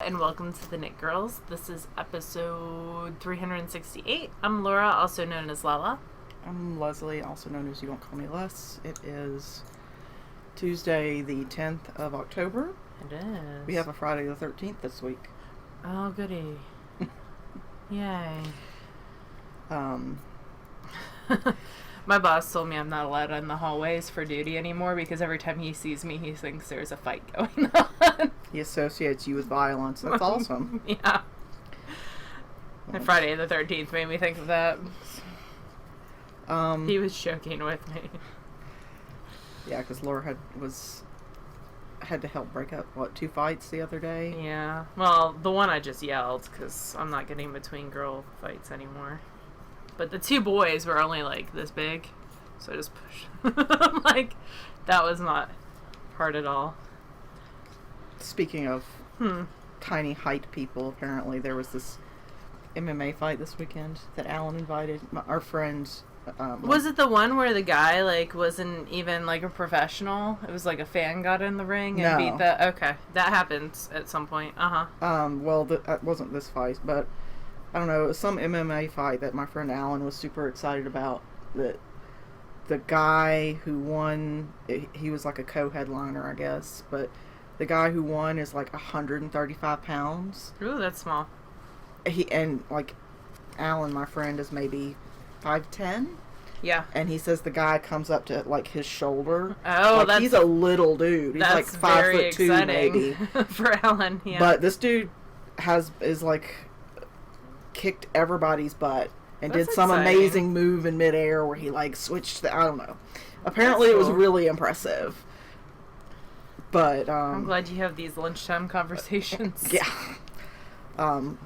and welcome to the TheKnitGirlls. This is episode 368. I'm Laura, also known as Lala. I'm Leslie, also known as You Don't Call Me Les. It is Tuesday, the 10th of October. It is. We have a Friday the 13th this week. Oh, goody. Yay. My boss told me I'm not allowed in the hallways for duty anymore because every time he sees me, he thinks there's a fight going on. He associates you with violence. That's awesome. Yeah. And Friday the 13th made me think of that. He was joking with me. Yeah, because Laura had to help break up, 2 fights the other day? Yeah. Well, the one I just yelled because I'm not getting between girl fights anymore. But the 2 boys were only like this big, so I just pushed. Like, that was not hard at all. Speaking of tiny height people, apparently there was this MMA fight this weekend that Alan invited. Our friend. Was it the one where the guy wasn't even a professional? It was like a fan got in the ring and beat the. Okay, that happened at some point. Well, that wasn't this fight, but. I don't know, it was some MMA fight that my friend Alan was super excited about. That the guy who won, he was like a co-headliner, I guess, but the guy who won is 135 pounds. Ooh, that's small. Alan, my friend, is maybe 5'10". Yeah. And he says the guy comes up to his shoulder. Oh, he's a little dude. He's that's 5'2", exciting maybe. For Alan, yeah. But this dude is kicked everybody's butt and That's did some exciting. amazing move in midair where he switched I don't know. Apparently it was really impressive. But I'm glad you have these lunchtime conversations. Yeah. And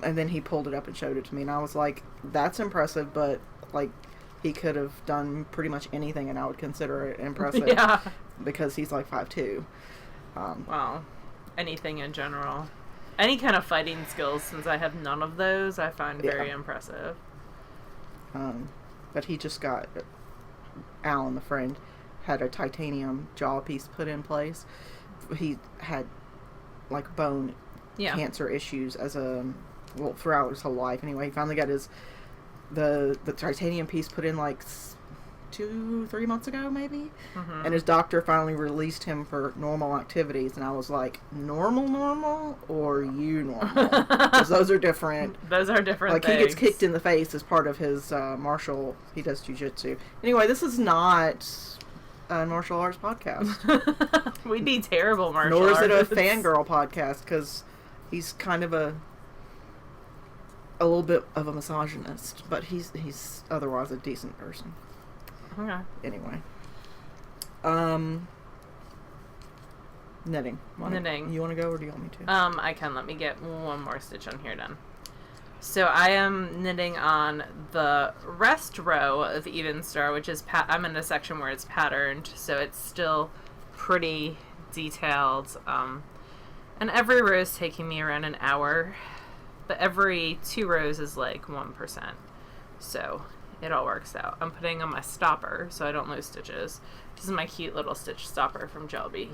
then he pulled it up and showed it to me and I was like, that's impressive, but he could have done pretty much anything and I would consider it impressive. Yeah. Because he's 5'2". Wow. Anything in general. Any kind of fighting skills, since I have none of those, I find very impressive. But he just got, Alan, the friend, had a titanium jaw piece put in place. He had, bone cancer issues throughout his whole life. Anyway, he finally got the titanium piece put in 2-3 months ago, maybe. Mm-hmm. And his doctor finally released him for normal activities. And I was like, normal, or you normal? Because those are different. Those are different things. He gets kicked in the face as part of his he does jiu-jitsu. Anyway, this is not a martial arts podcast. We'd be terrible martial artists. Nor is it a fangirl podcast, because he's kind of a little bit of a misogynist. But he's otherwise a decent person. Okay. Anyway. Knitting. Knitting. You want to go or do you want me to? I can. Let me get one more stitch on here done. So I am knitting on the rest row of Even Star, which is, I'm in a section where it's patterned, so it's still pretty detailed. And every row is taking me around an hour, but every 2 rows is 1%. So it all works out. I'm putting on my stopper so I don't lose stitches. This is my cute little stitch stopper from Jelby.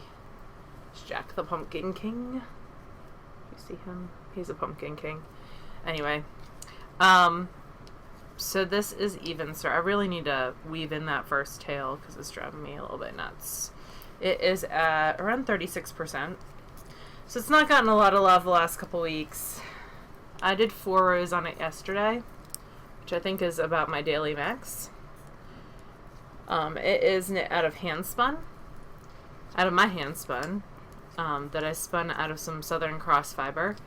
It's Jack the Pumpkin King. You see him? He's a pumpkin king. Anyway, so this is Even Star. I really need to weave in that first tail because it's driving me a little bit nuts. It is at around 36%. So it's not gotten a lot of love the last couple weeks. I did 4 rows on it yesterday, which I think is about my daily max. It is knit out of my hand spun, that I spun out of some Southern Cross fiber,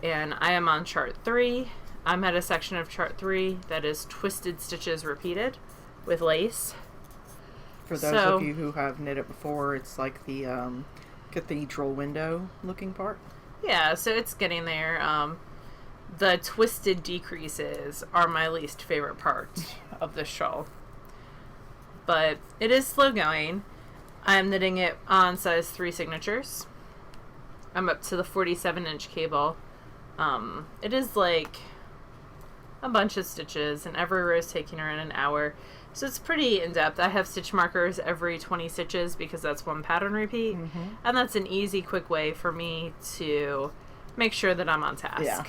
and I am on chart 3. I'm at a section of chart 3 that is twisted stitches repeated with lace. For those of you who have knit it before, it's like the cathedral window looking part. Yeah, so it's getting there. The twisted decreases are my least favorite part of the shawl. But it is slow going. I'm knitting it on size 3 signatures. I'm up to the 47-inch cable. It is a bunch of stitches, and every row is taking around an hour. So it's pretty in-depth. I have stitch markers every 20 stitches because that's one pattern repeat. Mm-hmm. And that's an easy, quick way for me to make sure that I'm on task. Yeah.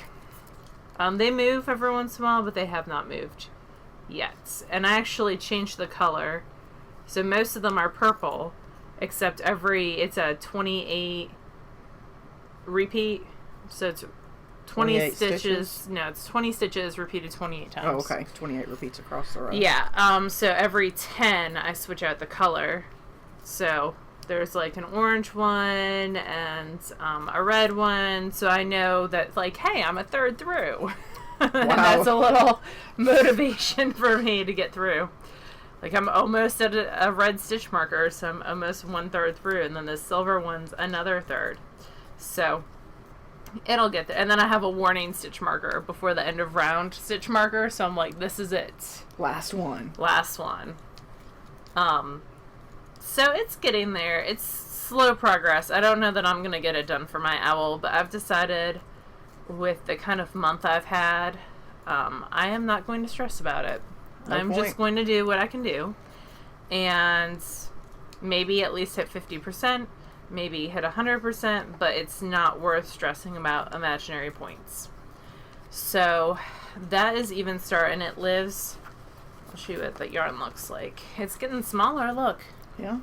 They move every once in a while, but they have not moved yet. And I actually changed the color. So most of them are purple, except it's a 28 repeat. So it's 20 stitches. No, it's 20 stitches repeated 28 times. Oh, okay. 28 repeats across the row. Yeah. So every 10, I switch out the color. So there's like an orange one and a red one. So I know that, like, hey, I'm a third through. Wow. And that's a little motivation for me to get through. Like, I'm almost at a red stitch marker, so I'm almost 1/3 through. And then the silver one's another third. So it'll get there. And then I have a warning stitch marker before the end of round stitch marker. So I'm like, this is it. Last one. So it's getting there. It's slow progress. I don't know that I'm going to get it done for my owl, but I've decided with the kind of month I've had, I am not going to stress about it. I'm just going to do what I can do. And maybe at least hit 50%. Maybe hit 100%, but it's not worth stressing about imaginary points. So that is Even Star, and it lives. I'll show you what the yarn looks like. It's getting smaller, look. Yeah.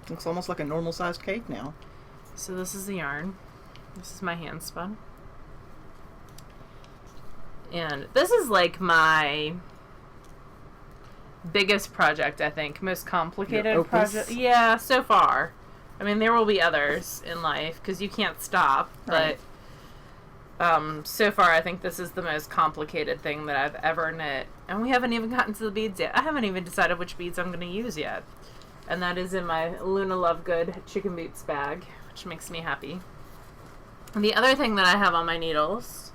Looks almost like a normal sized cake now. So this is the yarn. This is my hand spun. And this is like my biggest project, I think. Most complicated project. Yeah, so far. I mean, there will be others in life because you can't stop. Right. But so far, I think this is the most complicated thing that I've ever knit. And we haven't even gotten to the beads yet. I haven't even decided which beads I'm going to use yet. And that is in my Luna Lovegood chicken boots bag, which makes me happy. And the other thing that I have on my needles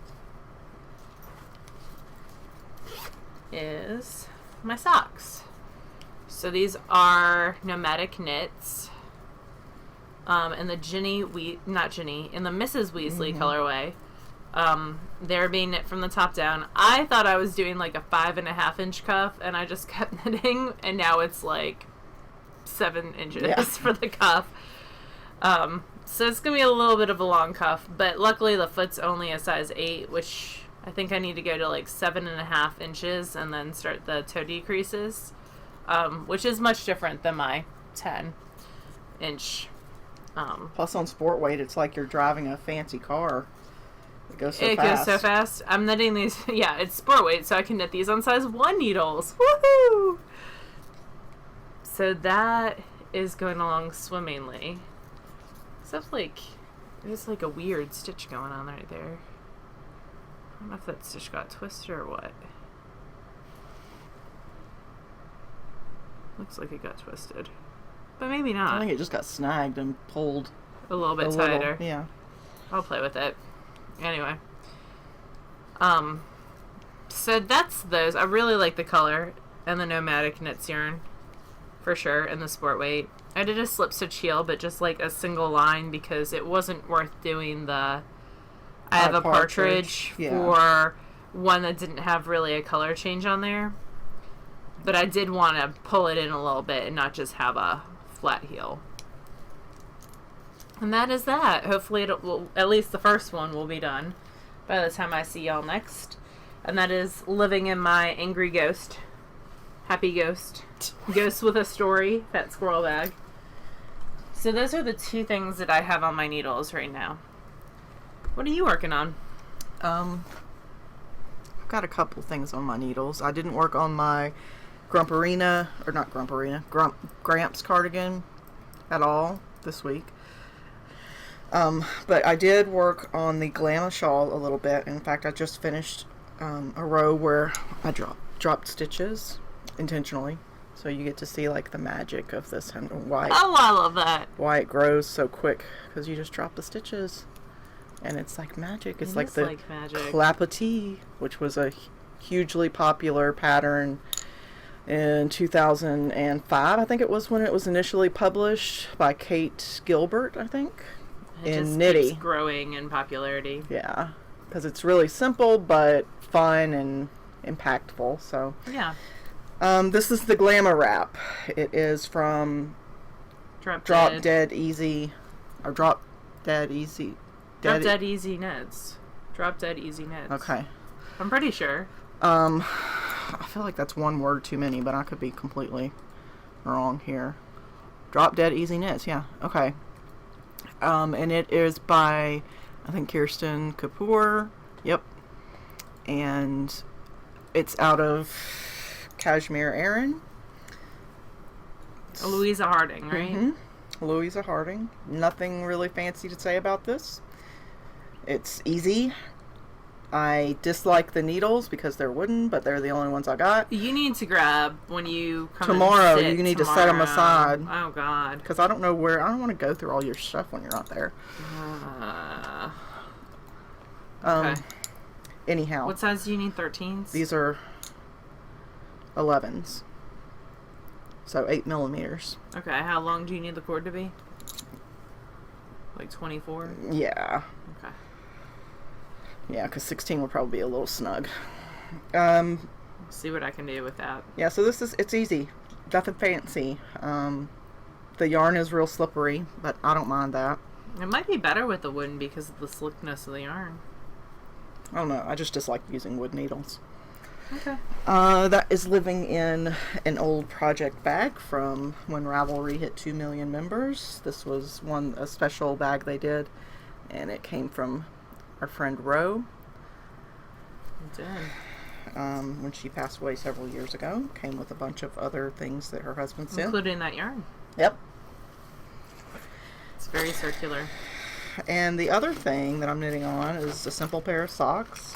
is my socks. So these are Nomadic Knits. In the in the Mrs. Weasley colorway. They're being knit from the top down. I thought I was doing like a 5.5 inch cuff, and I just kept knitting, and now it's like 7 inches for the cuff. So it's gonna be a little bit of a long cuff, but luckily the foot's only a size 8, which I think I need to go to like 7.5 inches and then start the toe decreases, which is much different than my 10 inch. Plus on sport weight, it's like you're driving a fancy car. It goes so fast. I'm knitting these. Yeah, it's sport weight, so I can knit these on size 1 needles. Woohoo! So that is going along swimmingly. Except like, there's like a weird stitch going on right there. I don't know if that stitch got twisted or what. Looks like it got twisted. But maybe not. I think it just got snagged and pulled a little bit tighter. Yeah. I'll play with it. Anyway. So that's those. I really like the color and the Nomadic Knits yarn. For sure. And the sport weight. I did a slip stitch heel, but just like a single line because it wasn't worth doing the I have a partridge for one that didn't have really a color change on there. But I did want to pull it in a little bit and not just have a flat heel. And that is that. Hopefully it will, at least the first one will be done by the time I see y'all next. And that is living in my angry ghost. Happy ghost. Ghost with a story. Fat squirrel bag. So those are the two things that I have on my needles right now. What are you working on? I've got a couple things on my needles. I didn't work on my Gramps cardigan at all this week. But I did work on the Glamour shawl a little bit. In fact, I just finished a row where I dropped stitches intentionally. So you get to see like the magic of this and why. Oh, I love that. Why it grows so quick, because you just drop the stitches. And it's like magic. It's like the Clapatee, which was a hugely popular pattern in 2005. I think it was when it was initially published by Kate Gilbert, I think. It just keeps growing in popularity. Yeah, because it's really simple but fun and impactful. So yeah. This is the Glamour wrap. It is from Drop Dead Easy Drop Dead Easy Knits. Drop Dead Easy Knits. Okay. I'm pretty sure. I feel like that's one word too many, but I could be completely wrong here. Drop Dead Easy Knits, yeah. Okay. And it is by, I think, Kirsten Kapoor. Yep. And it's out of Cashmere Erin. Louisa Harding, right? Mm-hmm. Louisa Harding. Nothing really fancy to say about this. It's easy. I dislike the needles because they're wooden, but they're the only ones I got. You need to grab when you come tomorrow. And you need to set them aside. Oh God! Because I don't know where. I don't want to go through all your stuff when you're not there. Okay. Anyhow, what size do you need? 13s. These are 11s, so 8 millimeters. Okay. How long do you need the cord to be? Like 24. Yeah. Okay. Yeah, because 16 would probably be a little snug. See what I can do with that. Yeah, so it's easy. Nothing fancy. The yarn is real slippery, but I don't mind that. It might be better with the wooden because of the slickness of the yarn. I don't know. I just dislike using wood needles. Okay. That is living in an old project bag from when Ravelry hit 2 million members. This was a special bag they did, and it came from our friend Ro. It did. When she passed away several years ago. Came with a bunch of other things that her husband sent. Including that yarn. Yep. It's very circular. And the other thing that I'm knitting on is a simple pair of socks.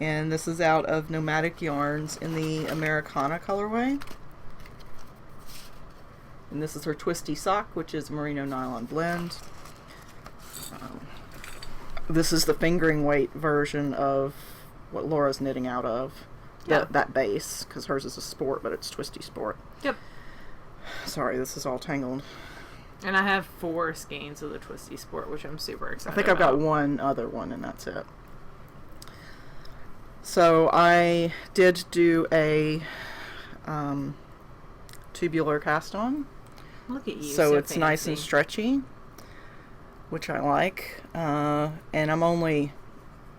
And this is out of Nomadic Yarns in the Americana colorway. And this is her twisty sock, which is merino nylon blend. This is the fingering weight version of what Laura's knitting out of. Yep. That base, because hers is a sport, but it's twisty sport. Yep. Sorry, this is all tangled. And I have 4 skeins of the twisty sport, which I'm super excited I think I've got one other one, and that's it. So I did do a tubular cast on. Look at you. So it's fancy. nice and stretchy, which I like. And I'm only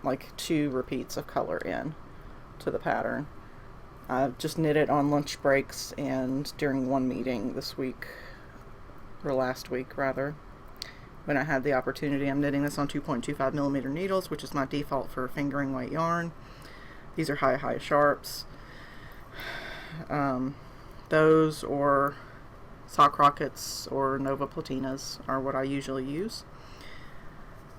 like 2 repeats of color in to the pattern. I've just knit it on lunch breaks and during one meeting this week, or last week rather, when I had the opportunity. I'm knitting this on 2.25 millimeter needles, which is my default for fingering weight yarn. These are high sharps. Those or sock rockets or Nova Platinas are what I usually use.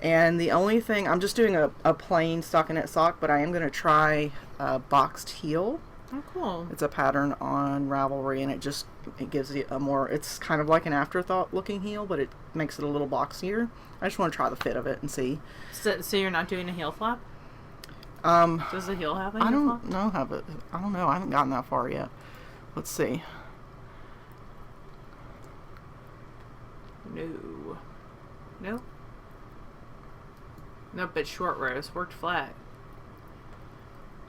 And the only thing, I'm just doing a plain stockinette sock, but I am going to try a boxed heel. Oh, cool. It's a pattern on Ravelry, and it gives you a more, it's kind of like an afterthought looking heel, but it makes it a little boxier. I just want to try the fit of it and see. So you're not doing a heel flap? Does the heel have a heel flap? I don't know. I haven't gotten that far yet. Let's see. No. Nope, it's short rows. Worked flat.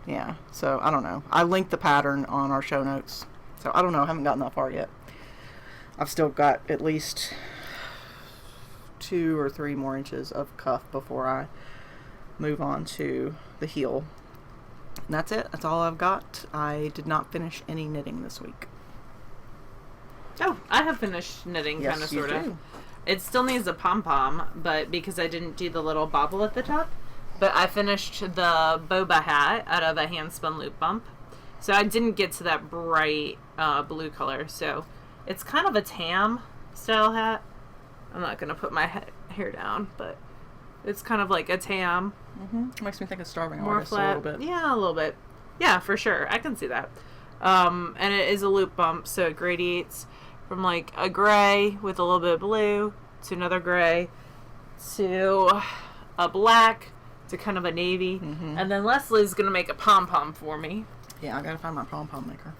Yeah, so I don't know. I linked the pattern on our show notes. So I don't know. I haven't gotten that far yet. I've still got at least 2 or 3 more inches of cuff before I move on to the heel. And that's it. That's all I've got. I did not finish any knitting this week. Oh, I have finished knitting, Yes, kind of, you sort of. do. It still needs a pom-pom, but because I didn't do the little bobble at the top. But I finished the boba hat out of a hand-spun loop bump. So I didn't get to that bright blue color. So it's kind of a tam style hat. I'm not going to put my hair down, but it's kind of like a tam. Mm-hmm. Makes me think of Starving More Artist flat. a little bit. Yeah, a little bit. Yeah, for sure. I can see that. And it is a loop bump, so it gradiates from like a gray with a little bit of blue to another gray to a black to kind of a navy. Mm-hmm. And then Leslie's going to make a pom-pom for me. Yeah, I gotta find my pom-pom maker.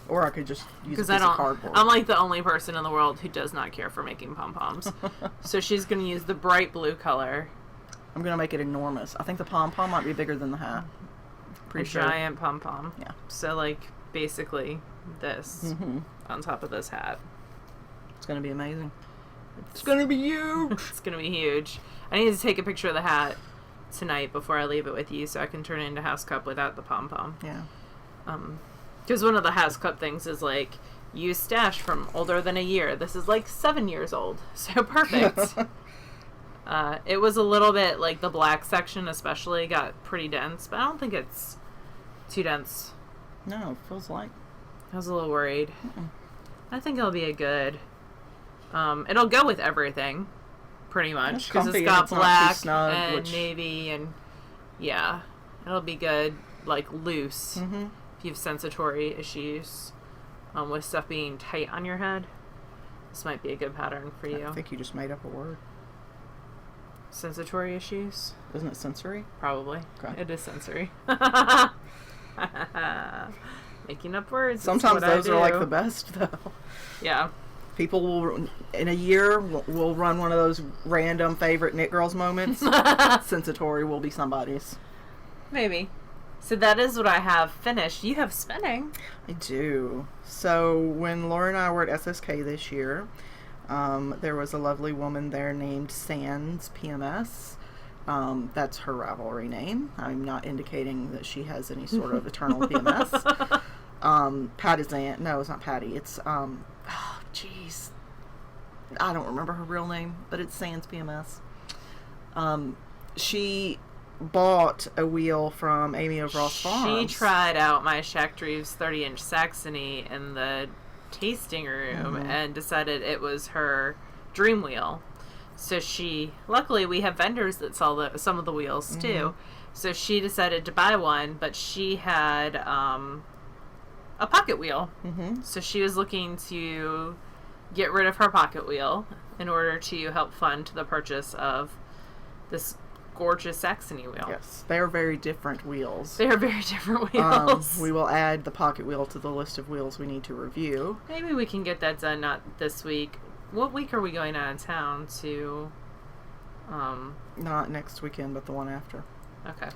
Or I could just use a piece Because of cardboard. I'm like the only person in the world who does not care for making pom-poms. So she's going to use the bright blue color. I'm gonna make it enormous. I think the pom-pom might be bigger than the hat. Pretty sure. Giant pom-pom. Yeah. So like basically this on top of this hat. It's gonna be amazing. It's gonna be huge. It's gonna be huge. I need to take a picture of the hat tonight before I leave it with you so I can turn it into House Cup without the pom-pom. Yeah. Because one of the House Cup things is like, use stash from older than a year. This is like 7 years old. So perfect. It was a little bit like the black section especially got pretty dense, but I don't think it's too dense. No, it feels like. I was a little worried. I think it'll be a good... it'll go with everything, pretty much. Because it's got black snug, and navy and... Yeah. It'll be good, like, loose. Mm-hmm. If you have sensory issues with stuff being tight on your head. This might be a good pattern for you. I think you just made up a word. Sensory issues? Isn't it sensory? Probably. Okay. It is sensory. Making up words. Sometimes those are like the best, though. Yeah. People will, in a year, will run one of those random favorite Knit Girls moments. Sensory will be somebody's. Maybe. So that is what I have finished. You have spinning. I do. So when Laura and I were at SSK this year, there was a lovely woman there named Sans PMS. That's her Ravelry name. I'm not indicating that she has any sort of eternal PMS. Patty no, it's not Patty. It's, jeez. I don't remember her real name, but it's Sans PMS. She bought a wheel from Amy of Ross Farms. She tried out my Shaktreeves 30-inch Saxony in the tasting room and decided it was her dream wheel. So luckily we have vendors that sell some of the wheels too. So she decided to buy one, but she had a pocket wheel. So she was looking to get rid of her pocket wheel in order to help fund the purchase of this gorgeous Saxony wheel. Yes, they are very different wheels. They are very different wheels. We will add the pocket wheel to the list of wheels we need to review. Maybe we can get that done, not this week. What week are we going out of town to? Not next weekend, but the one after. Okay.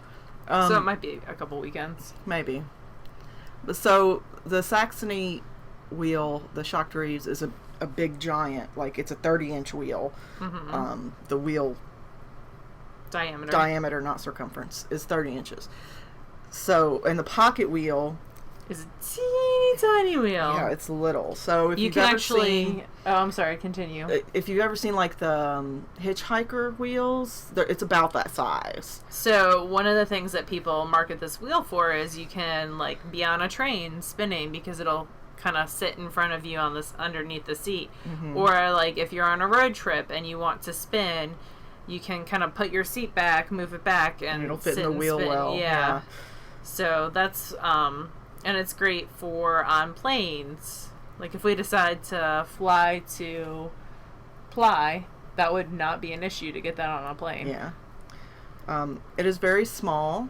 So it might be a couple weekends. Maybe. So the Saxony wheel, the Shaktreeves, is a big giant. Like, it's a 30-inch wheel. The wheel diameter, not circumference, is 30 inches. So, and the pocket wheel is a teeny tiny wheel. Yeah, it's little. So if you can actually I'm sorry, continue. If you've ever seen like the hitchhiker wheels, it's about that size. So one of the things that people market this wheel for is you can like be on a train spinning because it'll kind of sit in front of you on this underneath the seat. Or like if you're on a road trip and you want to spin, you can kind of put your seat back, move it back, and it'll fit sit in the wheel spin. well. Yeah. So that's and it's great for on planes. Like if we decide to fly to Ply, that would not be an issue to get that on a plane. Yeah. It is very small,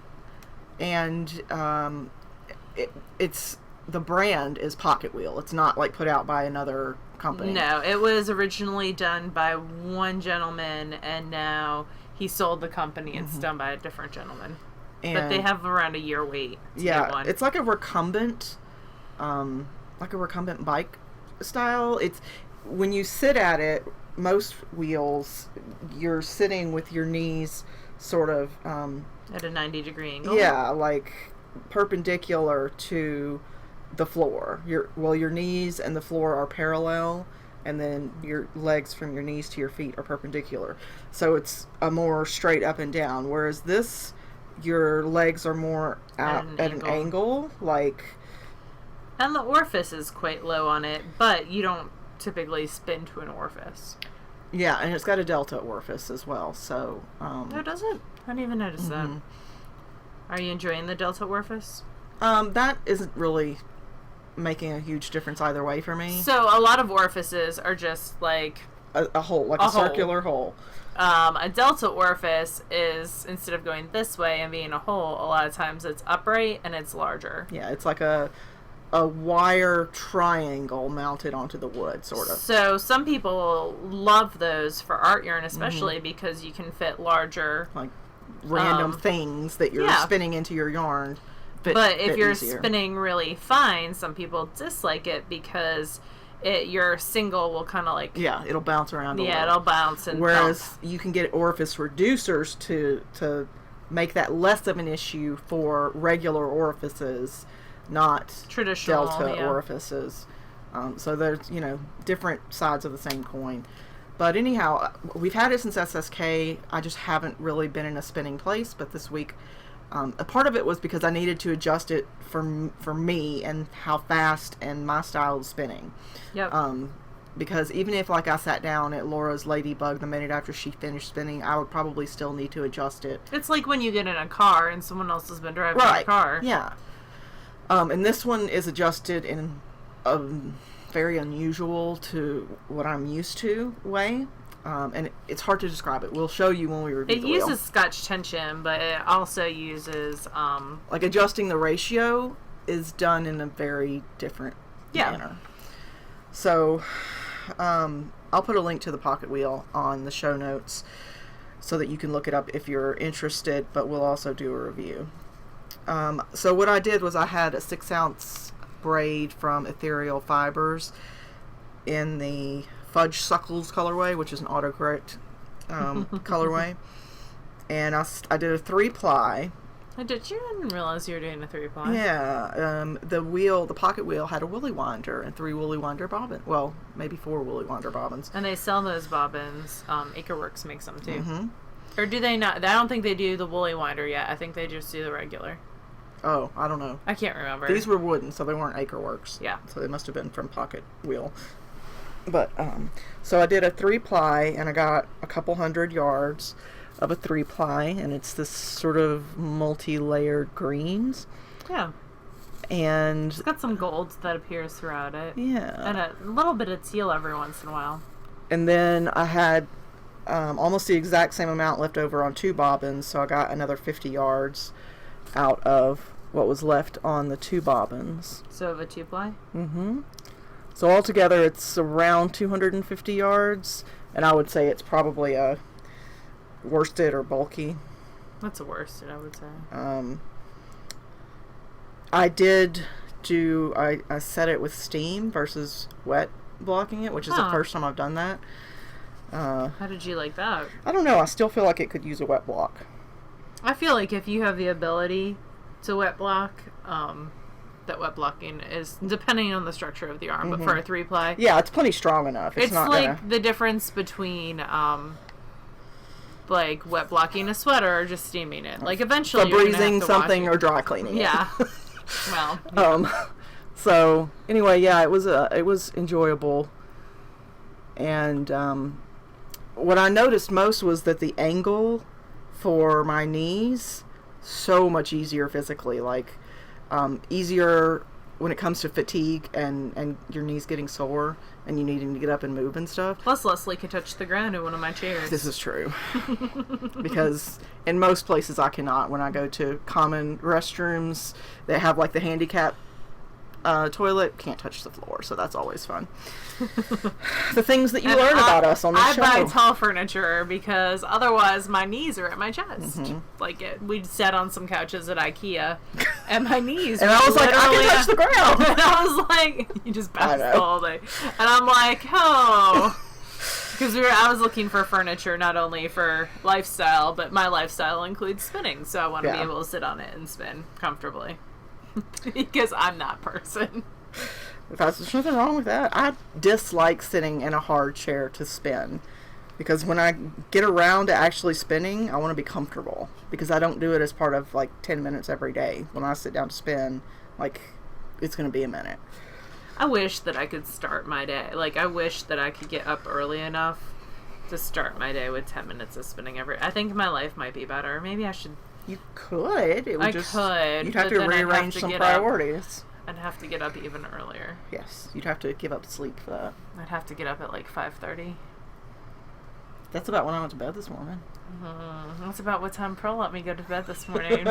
and it's the brand is Pocket Wheel. It's not like put out by another company. No, it was originally done by one gentleman, and now he sold the company. It's done by a different gentleman. But they have around a year wait to get one. It's like a recumbent bike style. It's when you sit at it, most wheels, you're sitting with your knees sort of at a 90-degree angle. Yeah, like perpendicular to the floor. Your knees and the floor are parallel, and then your legs from your knees to your feet are perpendicular. So it's a more straight up and down. Whereas this, your legs are more at an angle, like. And the orifice is quite low on it, but you don't typically spin to an orifice. Yeah, and it's got a delta orifice as well. So. Oh, does it? I didn't even notice that. Are you enjoying the delta orifice? That isn't really making a huge difference either way for me. So a lot of orifices are just like a hole, like a circular hole. A delta orifice is, instead of going this way and being a hole, a lot of times it's upright and it's larger. Yeah, it's like a wire triangle mounted onto the wood, sort of. So some people love those for art yarn, especially because you can fit larger, like random things that you're spinning into your yarn. But if you're spinning really fine, some people dislike it because your single will kind of like... Yeah, it'll bounce around a little. Yeah, it'll bounce and whereas bump. You can get orifice reducers to make that less of an issue for regular orifices, not traditional delta orifices. So there's, different sides of the same coin. But anyhow, we've had it since SSK. I just haven't really been in a spinning place. But this week, a part of it was because I needed to adjust it for me and how fast and my style of spinning. Yep. Because even if, like, I sat down at Laura's Ladybug the minute after she finished spinning, I would probably still need to adjust it. It's like when you get in a car and someone else has been driving the car. Yeah. And this one is adjusted in a very unusual to what I'm used to way. And it's hard to describe it. We'll show you when we review the wheel. It uses Scotch tension, but it also uses... like, adjusting the ratio is done in a very different manner. So, I'll put a link to the pocket wheel on the show notes so that you can look it up if you're interested, but we'll also do a review. So what I did was I had a 6-ounce braid from Ethereal Fibers in the Fudge Suckles colorway, which is an autocorrect colorway. And I did a 3-ply. I didn't realize you were doing a 3-ply. Yeah. The pocket wheel had a woolly winder and 3 woolly winder bobbins. Well, maybe 4 woolly winder bobbins. And they sell those bobbins. Acreworks makes them too. Mm-hmm. Or do they not? I don't think they do the woolly winder yet. I think they just do the regular. Oh, I don't know. I can't remember. These were wooden, so they weren't Acreworks. Yeah. So they must have been from Pocket Wheel. But, so I did a 3-ply, and I got a couple 100 yards of a 3-ply, and it's this sort of multi-layered greens. Yeah. And it's got some gold that appears throughout it. Yeah. And a little bit of teal every once in a while. And then I had almost the exact same amount left over on 2 bobbins, so I got another 50 yards out of what was left on the 2 bobbins. So of a 2-ply? Mm-hmm. So altogether it's around 250 yards, and I would say it's probably a worsted or bulky. That's a worsted, I would say. I set it with steam versus wet blocking it, which is the first time I've done that. How did you like that? I don't know. I still feel like it could use a wet block. I feel like if you have the ability to wet block, that wet blocking is depending on the structure of the arm, but for a 3-ply, yeah, it's plenty strong enough. It's not like the difference between like wet blocking a sweater or just steaming it. Like eventually, Febrezing something or dry cleaning it. Yeah. Well. Yeah. So anyway, yeah, it was enjoyable, and what I noticed most was that the angle for my knees so much easier physically, like easier when it comes to fatigue and your knees getting sore and you needing to get up and move and stuff. Plus Leslie could touch the ground in one of my chairs. This is true. Because in most places I cannot. When I go to common restrooms that have like the handicap toilet, can't touch the floor, so that's always fun. The things that you learn about us on this show. I buy tall furniture because otherwise my knees are at my chest. Like we sat on some couches at IKEA, and my knees. And I was like, I can touch the ground. And I was like, you just bounced all day, and I'm like, oh. Because I was looking for furniture not only for lifestyle, but my lifestyle includes spinning, so I want to be able to sit on it and spin comfortably. Because I'm that person. There's nothing wrong with that. I dislike sitting in a hard chair to spin. Because when I get around to actually spinning, I want to be comfortable. Because I don't do it as part of like 10 minutes every day. When I sit down to spin, like, it's going to be a minute. I wish that I could start my day. Like, I wish that I could get up early enough to start my day with 10 minutes of spinning I think my life might be better. Maybe I should. You could. It would could. You'd have to rearrange some priorities. I'd have to get up even earlier. Yes, you'd have to give up sleep for that. I'd have to get up at like 5:30. That's about when I went to bed this morning. That's about what time Pearl let me go to bed this morning.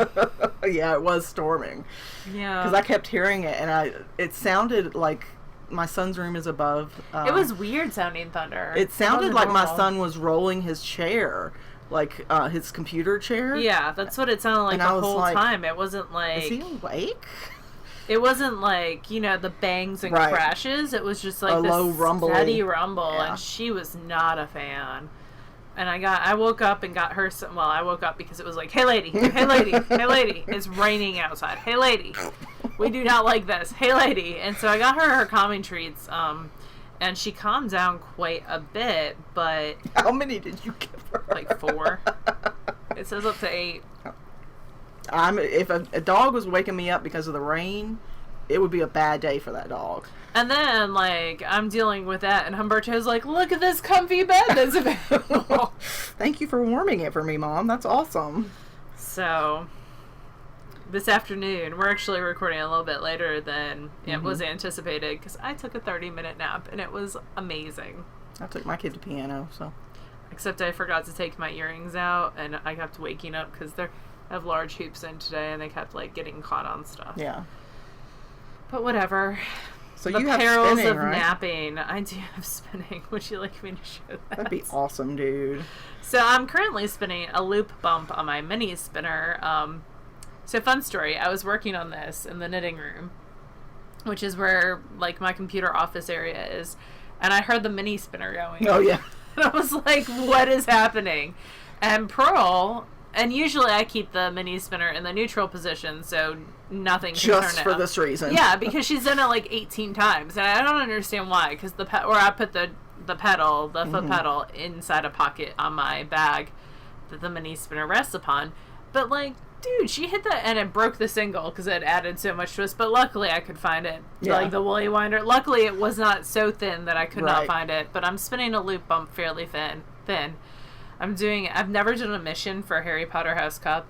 Yeah, it was storming. Yeah. Because I kept hearing it, and it sounded like my son's room is above. It was weird sounding thunder. It sounded like my son was rolling his chair. Like his computer chair. Yeah, that's what it sounded like the whole time. It wasn't like... Is he awake? It wasn't like, the bangs and crashes. It was just like a this low rumble. Steady rumble, and she was not a fan. And I woke up and got her some, I woke up because it was like, hey lady, hey lady, hey lady, it's raining outside. Hey lady, we do not like this. Hey lady. And so I got her calming treats, and she calmed down quite a bit, but... How many did you give her? Like 4. It says up to 8. If a dog was waking me up because of the rain, it would be a bad day for that dog. And then, I'm dealing with that, and Humberto's like, look at this comfy bed that's available. Thank you for warming it for me, Mom. That's awesome. So, this afternoon, we're actually recording a little bit later than it was anticipated, because I took a 30-minute nap, and it was amazing. I took my kid to piano, so... Except I forgot to take my earrings out, and I kept waking up, because they have large hoops in today, and they kept, getting caught on stuff. Yeah. But whatever. So the you have perils spinning, of right? Napping. I do have spinning. Would you like me to show that? That'd be awesome, dude. So I'm currently spinning a loop bump on my mini spinner. So fun story. I was working on this in the knitting room, which is where my computer office area is, and I heard the mini spinner going. Oh yeah. And I was like, what is happening? And Pearl, and usually I keep the mini spinner in the neutral position, so nothing can turn just for out. this reason. Yeah, because she's done it 18 times, and I don't understand why. Because I put the pedal, the foot pedal, inside a pocket on my bag that the mini spinner rests upon. But dude, she hit that and it broke the single because it added so much to us. But luckily, I could find it. Yeah. The woolly winder. Luckily, it was not so thin that I could not find it. But I'm spinning a loop bump fairly thin. I've never done a mission for Harry Potter House Cup,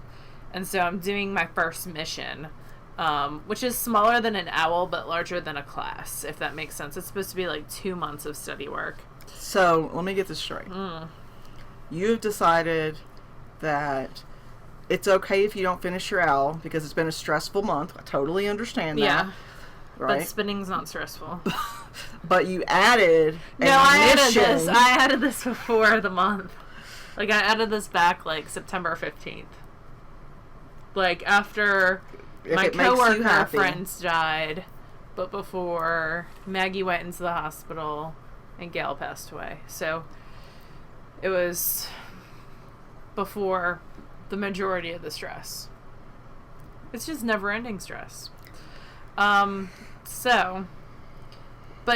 and so I'm doing my first mission, which is smaller than an owl but larger than a class, if that makes sense. It's supposed to be 2 months of study work. So let me get this straight. You've decided that it's okay if you don't finish your owl because it's been a stressful month. I totally understand that. Yeah. Right? But spinning's not stressful. But you added I added this before the month. I added this back September 15th. After my coworker friends died, but before Maggie went into the hospital and Gail passed away. So it was before the majority of the stress. It's just never-ending stress. But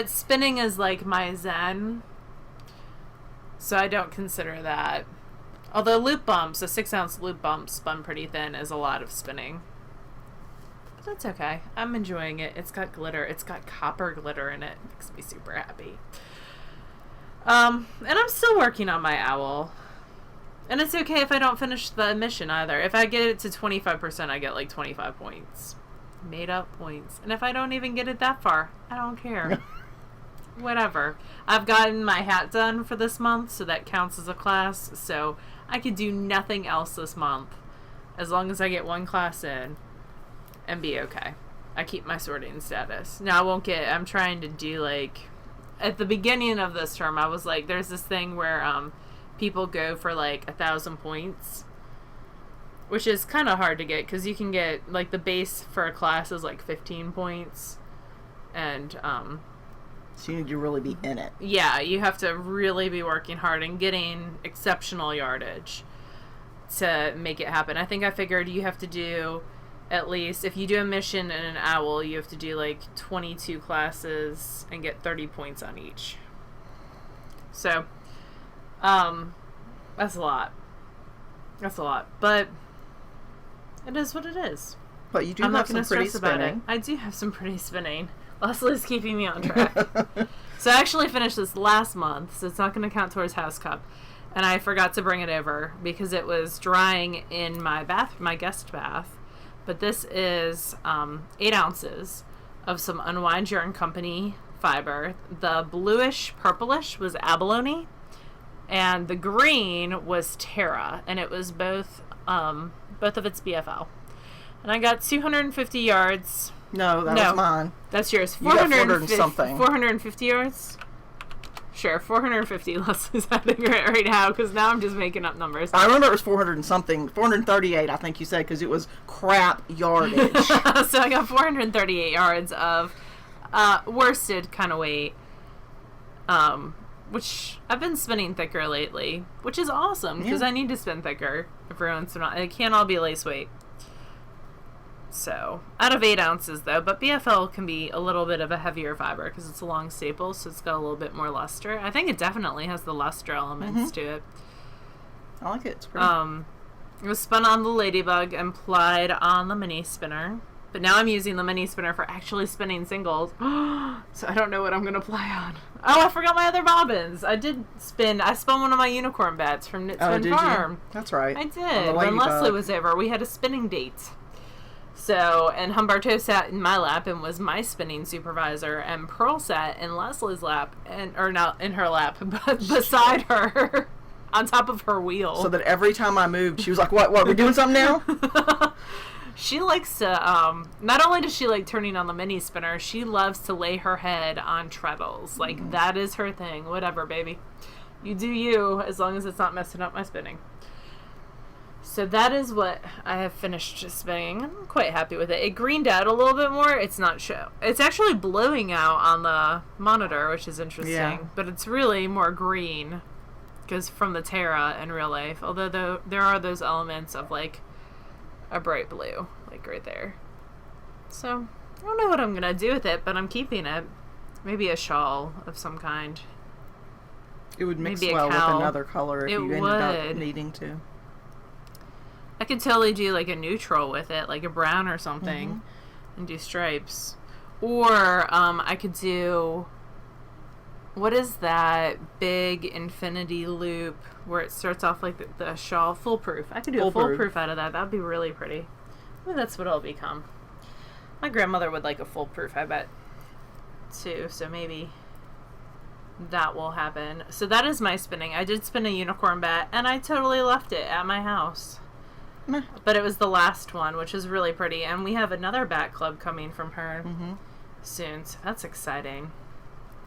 spinning is my zen, so I don't consider that. Although loop bumps, a 6-ounce loop bump spun pretty thin is a lot of spinning. But that's okay. I'm enjoying it. It's got glitter. It's got copper glitter in it. Makes me super happy. And I'm still working on my owl. And it's okay if I don't finish the mission either. If I get it to 25%, I get 25 points. Made up points. And if I don't even get it that far, I don't care. Whatever. I've gotten my hat done for this month, so that counts as a class. So I could do nothing else this month as long as I get one class in and be okay. I keep my sorting status. Now I'm trying to do at the beginning of this term, I was there's this thing where people go for 1,000 points, which is kind of hard to get because you can get the base for a class is 15 points, and so you need to really be in it. Yeah, you have to really be working hard and getting exceptional yardage to make it happen. I think I figured you have to do at least, if you do a mission in an owl, you have to do 22 classes and get 30 points on each. So that's a lot. But it is what it is. But you do have some pretty spinning. I do have some pretty spinning. Leslie's keeping me on track. So I actually finished this last month, so it's not going to count towards House Cup. And I forgot to bring it over because it was drying in my guest bath. But this is 8 ounces of some Unwind Yarn Company fiber. The bluish purplish was abalone, and the green was Terra, and it was both of its BFL. And I got 250 yards. No, that was mine. That's yours. 450 something. 450 yards. Sure, 450 Leslie's having right now, because now I'm just making up numbers. I remember it was 400 and something, 438, I think you said, because it was crap yardage. So I got 438 yards of worsted kind of weight, which I've been spinning thicker lately, which is awesome, because I need to spin thicker every once in a while. It can't all be lace weight. So, out of 8 ounces though, but BFL can be a little bit of a heavier fiber because it's a long staple, so it's got a little bit more luster. I think it definitely has the luster elements to it. I like it. It's pretty. It was spun on the Ladybug and plied on the mini spinner, but now I'm using the mini spinner for actually spinning singles, so I don't know what I'm going to ply on. Oh, I forgot my other bobbins. I spun one of my unicorn bats from Knit Spin Farm. You? That's right. I did. When Leslie was over, we had a spinning date. So, and Humberto sat in my lap and was my spinning supervisor, and Pearl sat in Leslie's lap, or not in her lap, but beside her, on top of her wheel. So that every time I moved, she was like, what, we doing something now? She likes to, not only does she like turning on the mini spinner, she loves to lay her head on treadles. Like, that is her thing. Whatever, baby. You do you, as long as it's not messing up my spinning. So that is what I have finished spinning. I'm quite happy with it. It greened out a little bit more. It's not it's actually blowing out on the monitor, which is interesting. But it's really more green because from the Terra in real life. Although there are those elements of like a bright blue, like right there. So I don't know what I'm gonna do with it, but I'm keeping it. Maybe a shawl of some kind. It would mix well with another color if you ended up needing to. I could totally do like a neutral with it, like a brown or something, and do stripes. Or I could do, what is that big infinity loop where it starts off like the shawl? Foolproof. I could do a foolproof out of that. That would be really pretty. Maybe that's what it'll become. My grandmother would like a foolproof, I bet, too. So maybe that will happen. So that is my spinning. I did spin a unicorn bat, and I totally left it at my house. But it was the last one, which is really pretty. And we have another bat club coming from her soon, so that's exciting.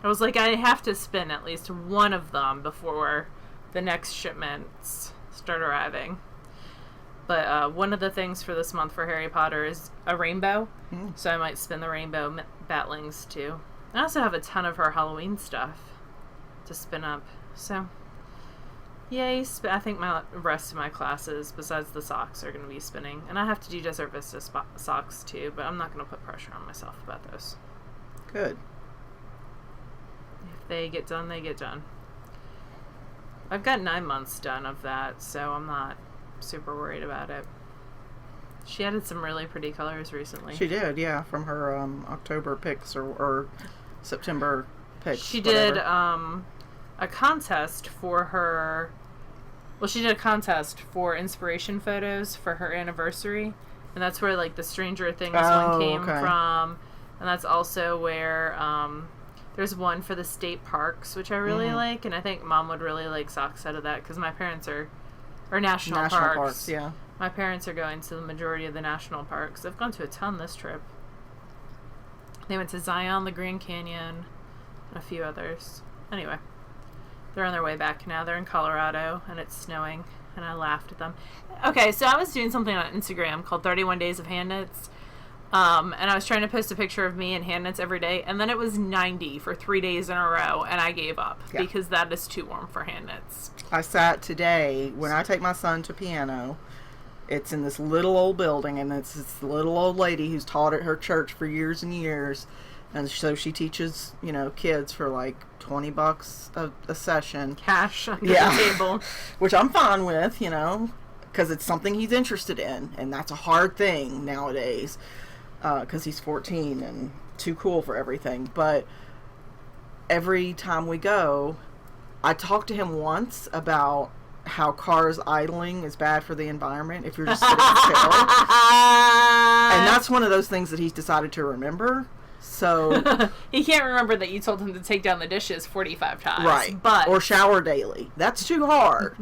I was like, I have to spin at least one of them before the next shipments start arriving. But one of the things for this month for Harry Potter is a rainbow, so I might spin the rainbow batlings too. I also have a ton of her Halloween stuff to spin up, so yay. I think the rest of my classes, besides the socks, are going to be spinning. And I have to do Desert Vista socks too, but I'm not going to put pressure on myself about those. Good. If they get done, they get done. I've got 9 months done of that, so I'm not super worried about it. She added some really pretty colors recently. She did, yeah, from her October picks or September picks. She did a contest for her. Well, she did a contest for inspiration photos for her anniversary, and that's where like the Stranger Things one came from, and that's also where there's one for the state parks, which I really like, and I think Mom would really like socks out of that because my parents are national parks. Yeah, my parents are going to the majority of the national parks. They've gone to a ton this trip. They went to Zion, the Grand Canyon, and a few others. Anyway. They're on their way back now. They're in Colorado, and it's snowing, and I laughed at them. Okay, so I was doing something on Instagram called 31 Days of Hand Knits, and I was trying to post a picture of me in hand knits every day, and then it was 90 for 3 days in a row, and I gave up because that is too warm for hand knits. I sat today, when I take my son to piano, it's in this little old building, and it's this little old lady who's taught at her church for years and years. And so she teaches, kids for like $20 a session. Cash under the table. Which I'm fine with, because it's something he's interested in. And that's a hard thing nowadays, because he's 14 and too cool for everything. But every time we go, I talked to him once about how cars idling is bad for the environment if you're just sitting still. And that's one of those things that he's decided to remember. So he can't remember that you told him to take down the dishes 45 times. Right. Or shower daily. That's too hard.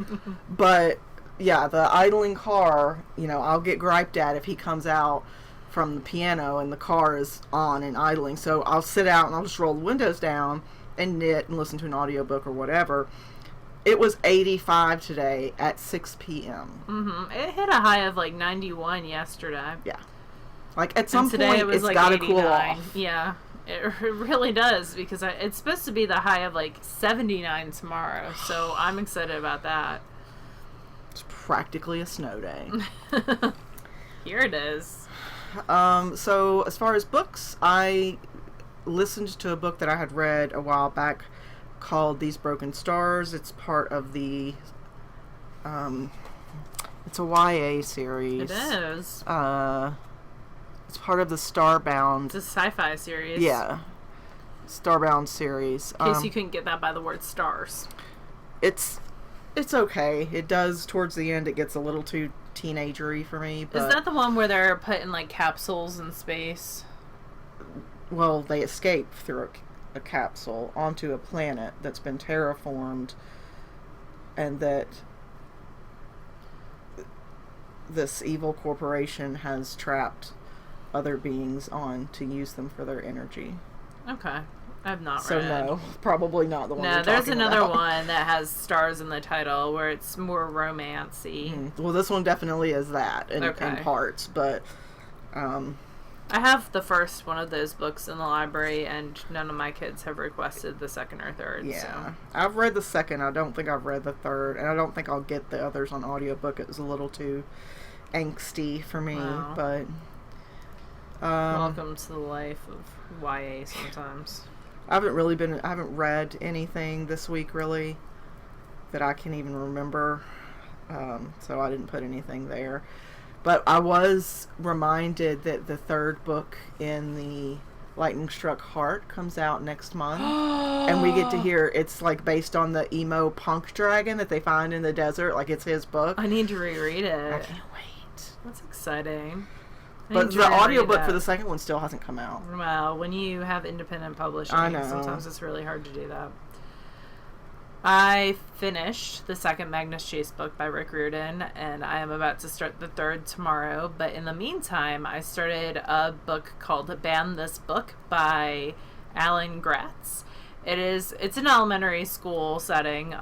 But yeah, the idling car, I'll get griped at if he comes out from the piano and the car is on and idling. So I'll sit out and I'll just roll the windows down and knit and listen to an audiobook or whatever. It was 85 today at 6 p.m. Mm-hmm. It hit a high of like 91 yesterday. Yeah. Like at some today point it was it's like got to 89. cool off. Yeah. It really does, because it's supposed to be the high of like 79 tomorrow. So I'm excited about that. It's practically a snow day. Here it is. So as far as books, I listened to a book that I had read a while back called These Broken Stars. It's part of the it's a YA series. It is. It's part of the Starbound. It's a sci-fi series. Yeah. Starbound series. In case you couldn't get that by the word stars. It's okay. It does, towards the end, it gets a little too teenagery for me. But, is that the one where they're put in like capsules in space? Well, they escape through a capsule onto a planet that's been terraformed, and that this evil corporation has trapped other beings on to use them for their energy. Okay. I've not read. So no, probably not the one. No, there's another one that has stars in the title where it's more romancy. Mm-hmm. Well, this one definitely is that in parts, but I have the first one of those books in the library, and none of my kids have requested the second or third. Yeah, so. I've read the second. I don't think I've read the third, and I don't think I'll get the others on audiobook. It was a little too angsty for me, wow. But welcome to the life of YA sometimes. I haven't read anything this week really that I can even remember, so I didn't put anything there. But I was reminded that the third book in the Lightning Struck Heart comes out next month, and we get to hear it's like based on the emo punk dragon that they find in the desert. Like, it's his book. I need to reread it. I can't wait. That's exciting. But the audiobook for the second one still hasn't come out. Well, when you have independent publishing, I know. Sometimes it's really hard to do that. I finished the second Magnus Chase book by Rick Riordan, and I am about to start the third tomorrow. But in the meantime, I started a book called Ban This Book by Alan Gratz. It's an elementary school setting,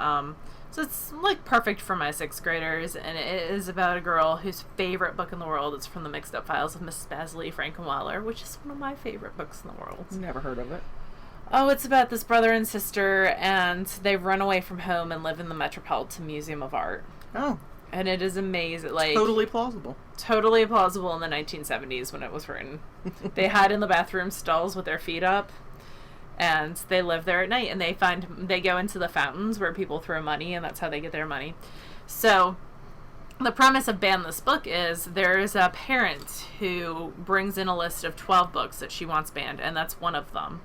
so it's like perfect for my 6th graders, and it is about a girl whose favorite book in the world is from the Mixed Up Files of Miss Basley Frankenweiler, which is one of my favorite books in the world. Never heard of it. Oh, it's about this brother and sister, and they've run away from home and live in the Metropolitan Museum of Art. Oh. And it is amazing. Like, totally plausible. Totally plausible in the 1970s when it was written. They hide in the bathroom stalls with their feet up, and they live there at night, and they go into the fountains where people throw money, and that's how they get their money. So the premise of Ban This Book is there's a parent who brings in a list of 12 books that she wants banned, and that's one of them.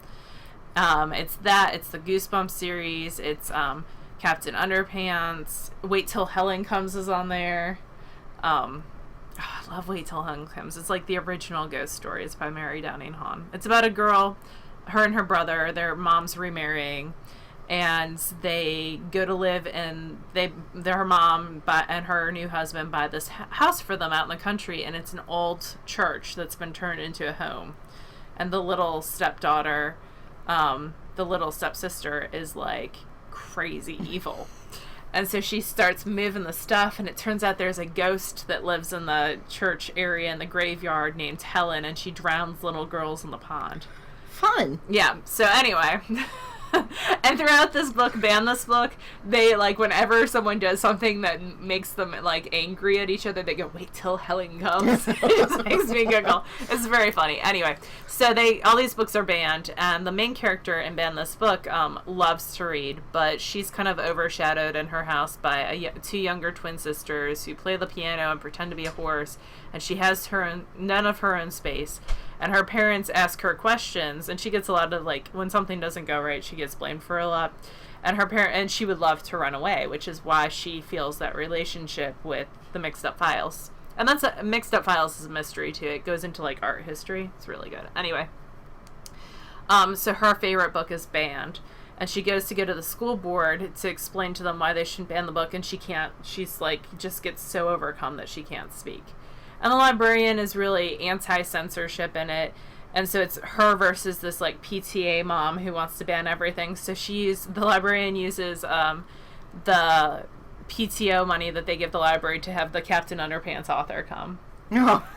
It's the Goosebumps series, it's Captain Underpants, Wait Till Helen Comes is on there. I love Wait Till Helen Comes. It's like the original ghost stories by Mary Downing Hahn. It's about a girl, her and her brother, their mom's remarrying, and they go to live in, her mom and her new husband buy this house for them out in the country, and it's an old church that's been turned into a home. And the little stepdaughter, the little stepsister is like crazy evil. And so she starts moving the stuff, and it turns out there's a ghost that lives in the church area in the graveyard named Helen, and she drowns little girls in the pond. Fun. Yeah, so anyway. And throughout this book, Ban This Book, they, like, whenever someone does something that makes them, like, angry at each other, they go, wait till Helen comes. It just makes me giggle. It's very funny. Anyway, so all these books are banned, and the main character in Ban This Book loves to read, but she's kind of overshadowed in her house by two younger twin sisters who play the piano and pretend to be a horse, and she has none of her own space. And her parents ask her questions, and she gets a lot of, like, when something doesn't go right, she gets blamed for a lot. And she would love to run away, which is why she feels that relationship with the Mixed Up Files. And Mixed Up Files is a mystery, too. It goes into, like, art history. It's really good. Anyway. So her favorite book is banned. And she goes to the school board to explain to them why they shouldn't ban the book, and she can't. She's, like, just gets so overcome that she can't speak. And the librarian is really anti-censorship in it, And so it's her versus this, like, PTA mom who wants to ban everything. So the librarian uses the PTO money that they give the library to have the Captain Underpants author come. Oh.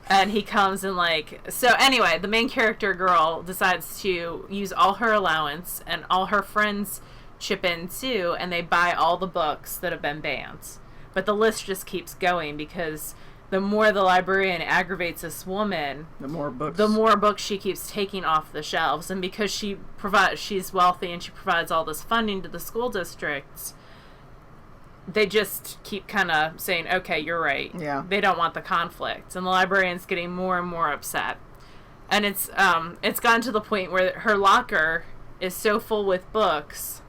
And he comes and, like... So, anyway, the main character girl decides to use all her allowance, and all her friends chip in, too, and they buy all the books that have been banned. But the list just keeps going, because the more the librarian aggravates this woman... The more books she keeps taking off the shelves. And because she's wealthy and she provides all this funding to the school districts... They just keep kind of saying, okay, you're right. Yeah. They don't want the conflict. And the librarian's getting more and more upset. And it's gotten to the point where her locker is so full with books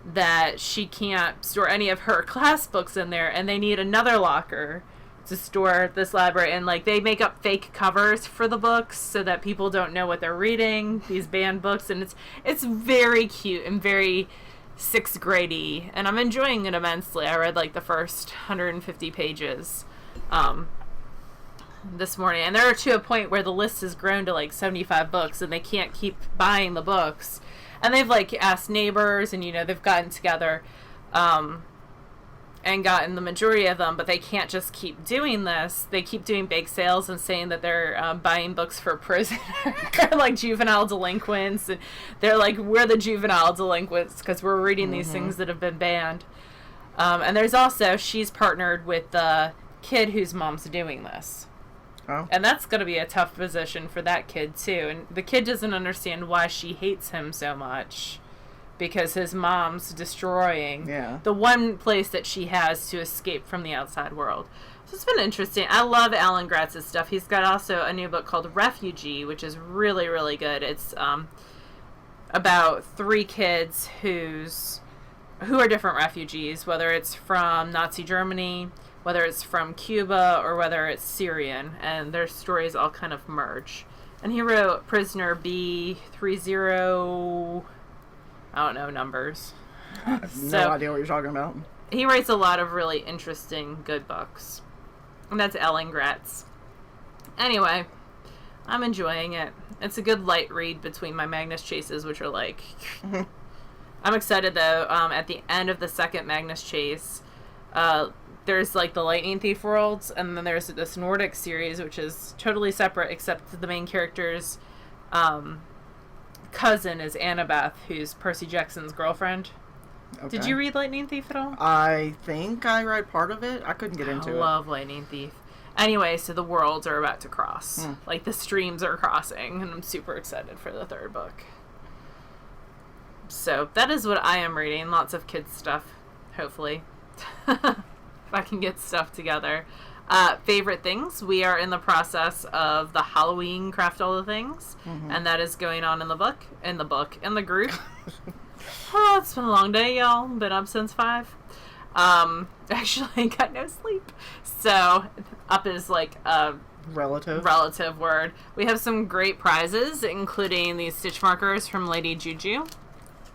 that she can't store any of her class books in there, and they need another locker to store this library. And, like, they make up fake covers for the books so that people don't know what they're reading, these banned books. And it's very cute and very... 6th grade-y, and I'm enjoying it immensely. I read like the first 150 pages this morning, and they're to a point where the list has grown to like 75 books, and they can't keep buying the books. And they've like asked neighbors, and they've gotten together and gotten the majority of them, but they can't just keep doing this. They keep doing bake sales and saying that they're buying books for prisoners, like juvenile delinquents. And they're like, we're the juvenile delinquents because we're reading these things that have been banned. And there's also, she's partnered with the kid whose mom's doing this. Oh. And that's going to be a tough position for that kid, too. And the kid doesn't understand why she hates him so much. Because his mom's destroying the one place that she has to escape from the outside world. So it's been interesting. I love Alan Gratz's stuff. He's got also a new book called Refugee, which is really, really good. It's about 3 kids who are different refugees, whether it's from Nazi Germany, whether it's from Cuba, or whether it's Syrian. And their stories all kind of merge. And he wrote Prisoner B30... I don't know numbers. I have no idea what you're talking about. He writes a lot of really interesting, good books. And that's Alan Gratz. Anyway, I'm enjoying it. It's a good light read between my Magnus chases, which are like... I'm excited, though. At the end of the second Magnus chase, there's like the Lightning Thief worlds, and then there's this Nordic series, which is totally separate, except the main character's... cousin is Annabeth, who's Percy Jackson's girlfriend. Okay. Did you read Lightning Thief at all? I think I read part of it. I couldn't get into it. I love Lightning Thief. Anyway, so the worlds are about to cross. Like, the streams are crossing, and I'm super excited for the 3rd book. So, that is what I am reading. Lots of kids stuff, hopefully. If I can get stuff together. Favorite things, we are in the process of the Halloween Craft All the Things, and that is going on in the group. Oh, it's been a long day, y'all. Been up since 5. Actually got no sleep, so up is like a relative word. We have some great prizes, including these stitch markers from Lady Juju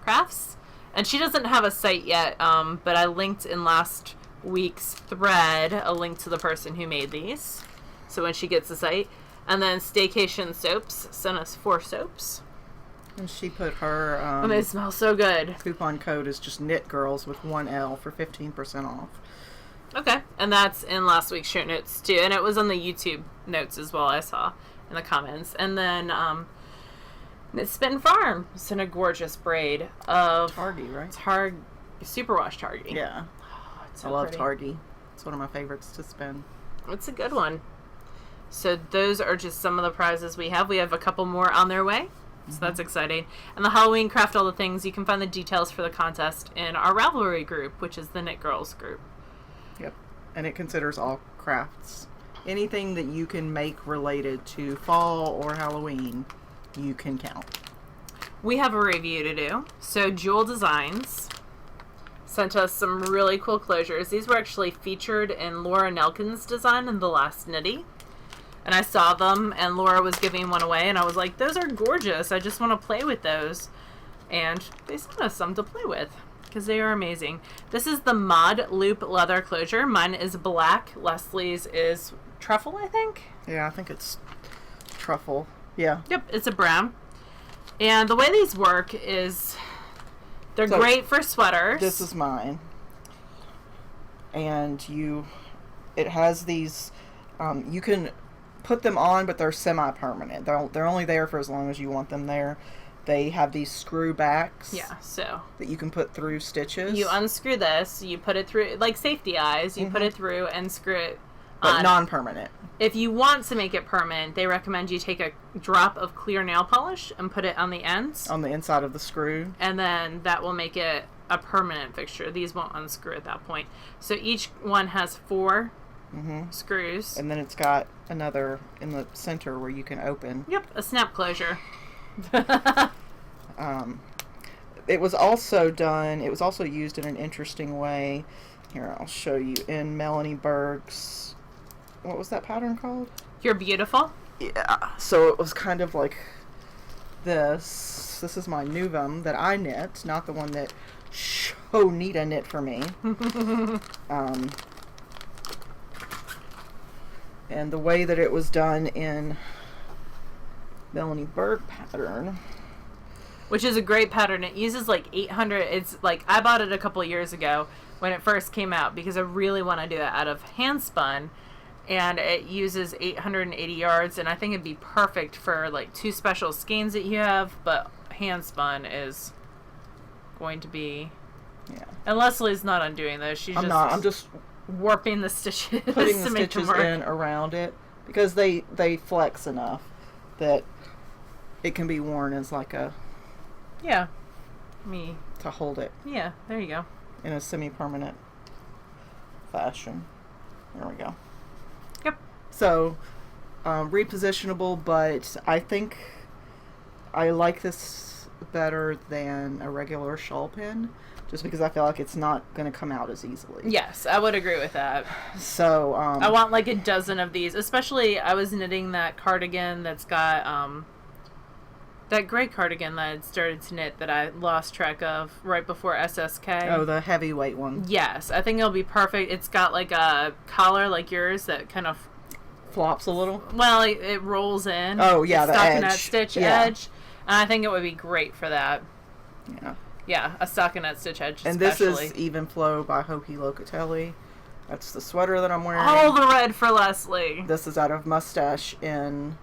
Crafts, and she doesn't have a site yet, but I linked in last week's thread a link to the person who made these, so when she gets the site. And then Staycation Soaps sent us 4 soaps, and she put her and they smell so good. Coupon code is just KnitGirls with 1 L for 15% off. Okay, and that's in last week's show notes too, and it was on the YouTube notes as well. I saw in the comments. And then Spin Farm sent a gorgeous braid of Targi, right? Superwash Targi. Yeah. So I love Targi. It's one of my favorites to spin. It's a good one. So those are just some of the prizes we have. We have a couple more on their way. So that's exciting. And the Halloween Craft All the Things, you can find the details for the contest in our Ravelry group, which is the TheKnitGirlls group. Yep. And it considers all crafts. Anything that you can make related to fall or Halloween, you can count. We have a review to do. So Jewel Designs sent us some really cool closures. These were actually featured in Laura Nelkin's design in The Last Knitty. And I saw them, and Laura was giving one away, and I was like, those are gorgeous. I just want to play with those. And they sent us some to play with, because they are amazing. This is the Mod Loop Leather Closure. Mine is black. Leslie's is truffle, I think? Yeah, I think it's truffle. Yeah. Yep, it's a brown. And the way these work is they're great for sweaters. This is mine. And it has these, you can put them on, but they're semi-permanent. They're only there for as long as you want them there. They have these screw backs. Yeah, so. That you can put through stitches. You unscrew this, you put it through, like safety eyes, you put it through and screw it on. But non-permanent. If you want to make it permanent, they recommend you take a drop of clear nail polish and put it on the ends. On the inside of the screw. And then that will make it a permanent fixture. These won't unscrew at that point. So each one has 4 screws. And then it's got another in the center where you can open. Yep, a snap closure. It was also used in an interesting way. Here, I'll show you. In Melanie Berg's, what was that pattern called? You're Beautiful? Yeah. So it was kind of like this. This is my Nuvum that I knit, not the one that Shonita knit for me. And the way that it was done in Melanie Berg pattern, which is a great pattern. It uses like 800. It's like, I bought it a couple of years ago when it first came out because I really want to do it out of hand spun, and it uses 880 yards, and I think it'd be perfect for like 2 special skeins that you have, but hand spun is going to be, and Leslie's not undoing those. I'm just warping the stitches, putting the stitches in around it, because they flex enough that it can be worn as like a to hold it. Yeah, there you go. In a semi-permanent fashion. There we go. Yep. So repositionable, but I think I like this better than a regular shawl pin, just because I feel like it's not going to come out as easily. Yes, I would agree with that. So I want like a dozen of these, especially I was knitting that cardigan that's got that gray cardigan that I had started to knit that I lost track of right before SSK. Oh, the heavyweight one. Yes, I think it'll be perfect. It's got like a collar like yours that kind of flops a little. Well, it rolls in. Oh yeah, the edge. Stockinette stitch edge, and I think it would be great for that. Yeah. Yeah, a stockinette stitch edge. And especially. This is Even Flow by Hoki Locatelli. That's the sweater that I'm wearing. All the red for Leslie. This is out of Mustache in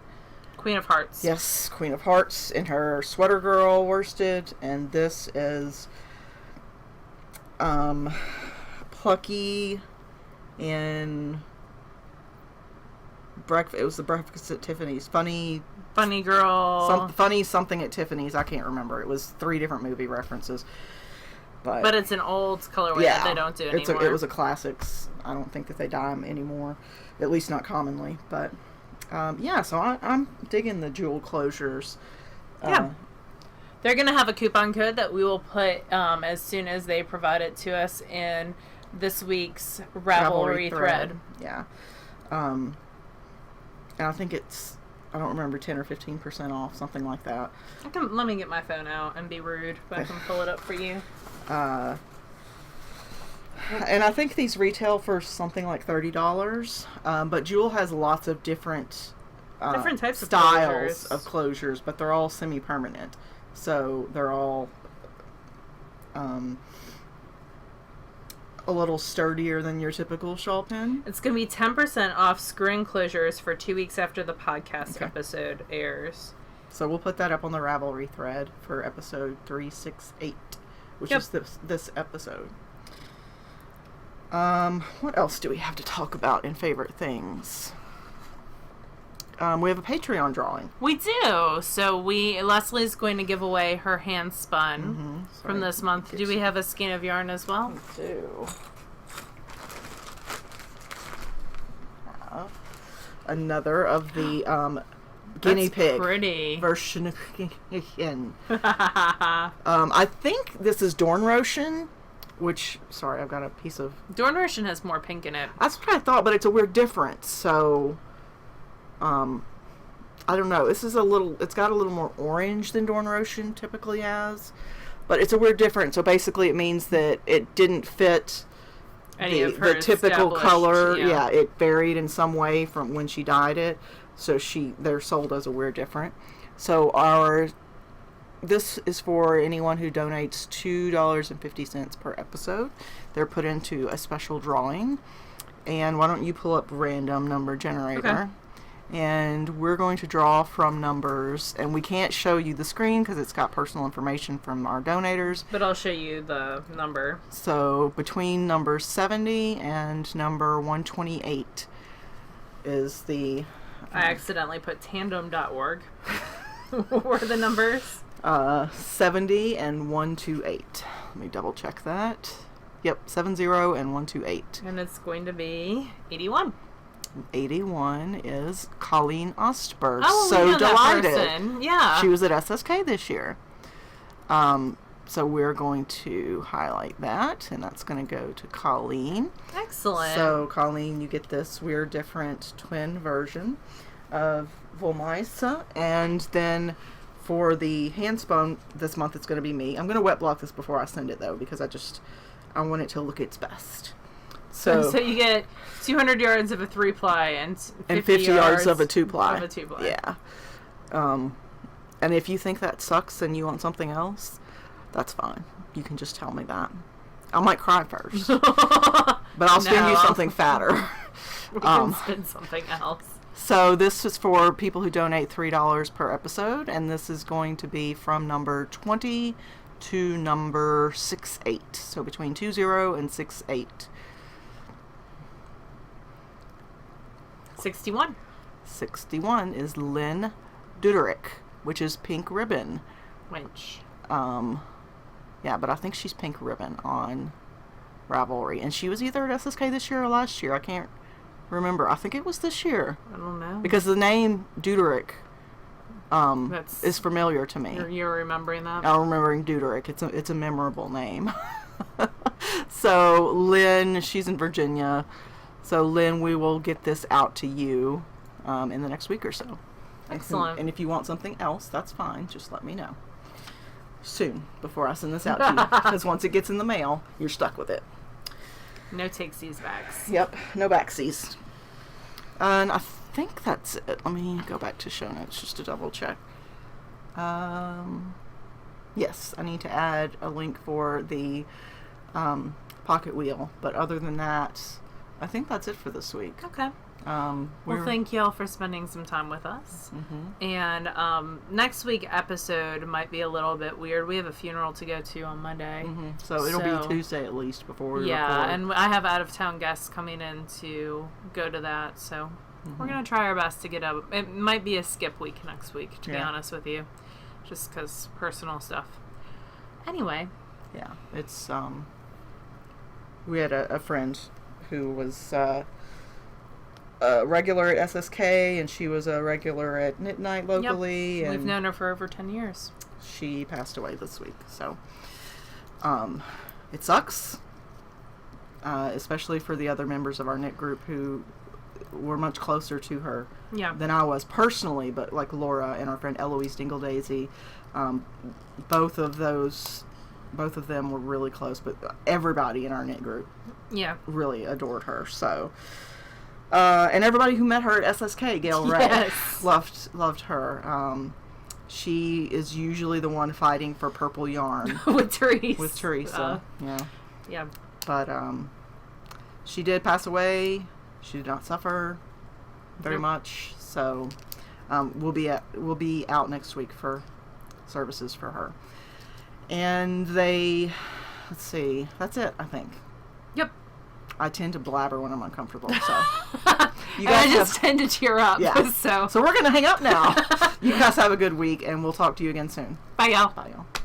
Queen of Hearts. Yes, Queen of Hearts in her Sweater Girl worsted, and this is Plucky in breakfast. It was the Breakfast at Tiffany's. Funny Girl. Funny something at Tiffany's. I can't remember. It was 3 different movie references. But it's an old colorway that they don't do anymore. It was a classics. I don't think that they dye them anymore, at least not commonly. But so I'm digging the jewel closures. They're going to have a coupon code that we will put as soon as they provide it to us in this week's Ravelry thread. Yeah. And I think it's, I don't remember, 10 or 15% off, something like that. Let me get my phone out and be rude, but I can pull it up for you. And I think these retail for something like $30. But Jewel has lots of different types styles of closures, but they're all semi-permanent. So they're all a little sturdier than your typical shawl pin. It's going to be 10% off screen closures for 2 weeks after the podcast episode airs. So we'll put that up on the Ravelry thread for episode 368, which is this episode. What else do we have to talk about in favorite things? We have a Patreon drawing. We do. So Leslie's going to give away her hand spun from this month. Do we have a skein of yarn as well? We do. Another of the guinea pig version. I think this is Dornröschen, which, sorry, I've got a piece of... Dornröschen has more pink in it. That's what I thought, but it's a weird difference. So, I don't know. This is it's got a little more orange than Dornröschen typically has, but it's a weird difference. So basically it means that it didn't fit the typical color. Yeah, it varied in some way from when she dyed it, So they're sold as a We're Different. So this is for anyone who donates $2.50 per episode. They're put into a special drawing. And why don't you pull up random number generator? Okay. And we're going to draw from numbers. And we can't show you the screen because it's got personal information from our donators. But I'll show you the number. So between number 70 and number 128 is the... I accidentally put tandem.org. What were the numbers? 70 and 128. Let me double check that. Yep, 70 and 128. And it's going to be 81. 81 is Colleen Ostberg. Oh, so we know delighted. That person. Yeah. She was at SSK this year. So we're going to highlight that, and that's going to go to Colleen. Excellent. So Colleen, you get this We're Different twin version of Volmeisa, and then for the handspun this month it's going to be me. I'm going to wet block this before I send it though, because I want it to look its best. So you get 200 yards of a 3-ply and 50 yards of a 2-ply. Yeah. And if you think that sucks and you want something else, that's fine. You can just tell me that. I might cry first, but I'll spend you something fatter. We can spend something else. So this is for people who donate $3 per episode, and this is going to be from number 20 to number 68. So between 20 and 68. 61. 61 is Lynn Duderick, which is Pink Ribbon. Winch. Yeah, but I think she's Pink Ribbon on Ravelry. And she was either at SSK this year or last year. I can't remember. I think it was this year. I don't know. Because the name Duderick is familiar to me. You're remembering that? I'm remembering Duderick. It's a memorable name. So Lynn, she's in Virginia. So Lynn, we will get this out to you in the next week or so. Excellent. And if you want something else, that's fine. Just let me know soon before I send this out to you. Because once it gets in the mail, you're stuck with it. No takesies backs. Yep, no backsies. And I think that's it. Let me go back to show notes just to double check. Yes, I need to add a link for the pocket wheel. But other than that, I think that's it for this week. Okay. Well, thank y'all for spending some time with us. Mm-hmm. And next week episode might be a little bit weird. We have a funeral to go to on Monday. Mm-hmm. So it'll be Tuesday at least before we record. Yeah, and I have out-of-town guests coming in to go to that. So we're going to try our best to get up. It might be a skip week next week, to be honest with you. Just because personal stuff. Anyway. Yeah, it's... we had a friend who was... a regular at SSK, and she was a regular at Knit Night locally. Yep. And we've known her for over 10 years. She passed away this week, so it sucks, especially for the other members of our knit group who were much closer to her than I was personally, but like Laura and our friend Eloise Dingle Daisy, both of them were really close, but everybody in our knit group really adored her, so... and everybody who met her at SSK, Gail Ray, loved her. She is usually the one fighting for purple yarn with Therese. With Teresa, yeah. But she did pass away. She did not suffer very much. So we'll be out next week for services for her. And let's see, that's it. I think. Yep. I tend to blabber when I'm uncomfortable, so you guys I just tend to cheer up. Yeah. So we're gonna hang up now. You guys have a good week, and we'll talk to you again soon. Bye, y'all. Bye, y'all.